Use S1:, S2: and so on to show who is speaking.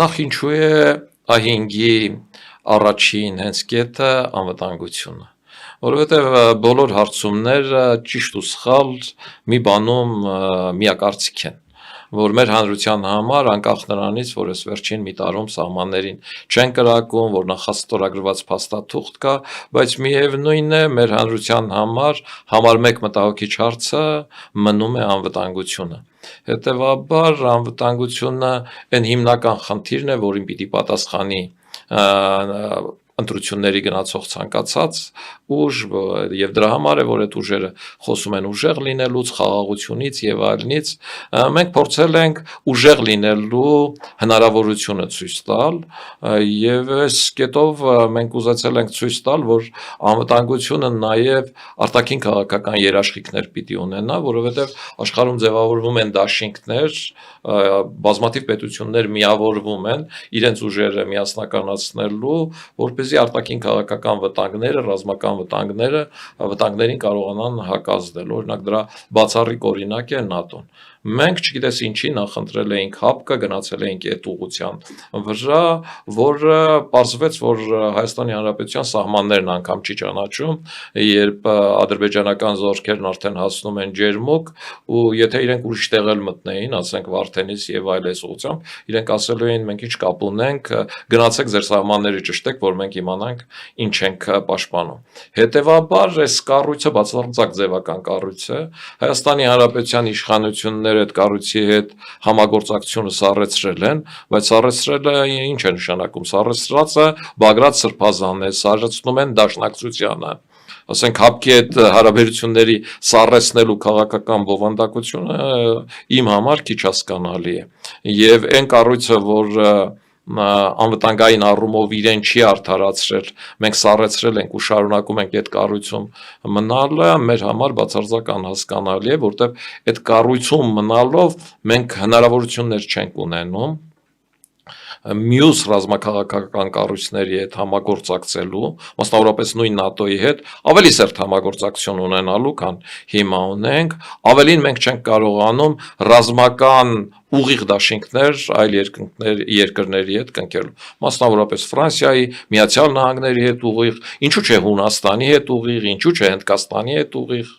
S1: Նախ ինչու է ահինգի առաջին հենց կետը անվտանգությունը, որովհետև բոլոր հարցումները ճիշտ ու սխալ մի բանում միակարծիք են, որ մեր հանրության համար անկախ նրանից, որ այս վերջին մի տարում սահմաններին չեն կրակում, որ նախաստորագրված փաստաթուղթ կա, բայց միևնույն է մեր հանրության համար մեկ մտահոգիչ հարցը մնում է անվտանգությունը։ Հետևաբար անվտանգությունը այն հիմնական խնդիրն է, որին պիտի պատասխանի ընտրությունների գնացող ցանկացած ուժ եւ դրա համար է, որ այդ ուժերը խոսում են ուժեղ լինելուց, խաղաղությունից եւ այլնից, մենք փորձել ենք ուժեղ լինելու հնարավորությունը ցույց տալ եւ այս կետով մենք ուզեցել ենք ցույց տալ, որ անվտանգությունը նաեւ արտաքին քաղաքական երաշխիքներ պիտի ունենա, որովհետեւ աշխարհում ձևավորվում են դաշինքներ, բազմաթիվ պետություններ միավորվում են իրենց ուժերը միասնականացնելու, որպեսզի արտաքին քաղաքական վտանգները, ռազմական վտանգներին կարողանան հակազդել, օրինակ դրա բացառիկ օրինակ է ՆԱՏՕ-ն։ Մենք չգիտես ինչի նախընտրել էինք հապկը, գնացել էինք այդ ուղղության վրա, որը պարզվեց, որ Հայաստանի Հանրապետության սահմաններն անգամ չի ճանաչում, երբ ադրբեջանական զորքերն արդեն հասնում են ջերմուկ, ու եթե իրենք ուրիշ տեղ էլ մտնեին, ասենք Վարդենից եւ այլ այս ուղղությամբ, իրենք ասելու էին մենք ինչ կապ ունենք, գնացեք ձեր սահմանները ճշտեք, որ մենք իմանանք ինչ ենք պաշտպանում։ Հետևաբար այս կառույցը բացարձակ ձևական կառույց է, Հայաստանի Հանրապետության իշխանությունները այդ կառույցի հետ համագործակցությունը սառեցրել են, բայց սառեցրելը ինչ է նշանակում, սառեցրածը Բագրատ Սրբազանն է, սառեցնում են Դաշնակցությանը, ասենք հապկի այդ հարաբերությունների սառեցնելու քաղաքական բովանդակությունը իմ համար քիչ հասկանալի է, եւ այն կառույցը, որ անվտանգային առումով իրեն չի արդարացրել, մենք սառեցրել ենք ու շարունակում ենք այդ կառույցում մնալը, մեր համար բացարձակ անհասկանալի է, որտեղ այդ կառույցում մնալով մենք հնարավորություններ չենք ունենում մյուս ռազմաքաղաքական կառույցների հետ համագործակցելու, մասնավորապես նույն ՆԱՏՕ-ի հետ, ավելի սերտ համագործակցություն ունենալու, քան հիմա ունենք, ավելին մենք չենք կարողանում ռազմական ուղիղ դաշինքներ այլ երկրների հետ կնքելու, մասնավորապես Ֆրանսիայի, Միացյալ Նահանգների հետ ուղիղ, ինչու՞ չէ Հունաստանի հետ ուղիղ, ինչու՞ չէ Հնդկաստանի հետ ուղիղ,